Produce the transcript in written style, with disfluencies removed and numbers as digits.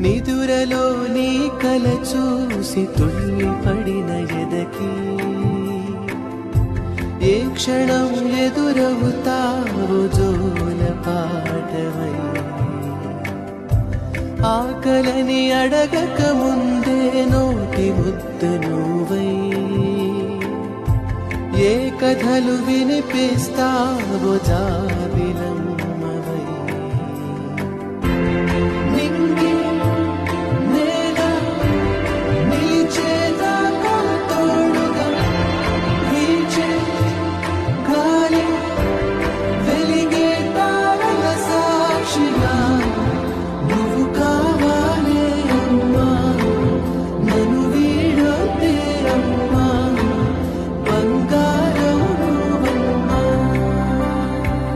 నిదురలో నీ కల చూసి తుళ్ళి పడిన ఎదకి ఏ క్షణం ఎదురవుతావు జోల పాటవై ఆకలని అడగక ముందే నోటి ముద్ద నువ్వై ఏ కథలు వినిపిస్తావో జాబిలి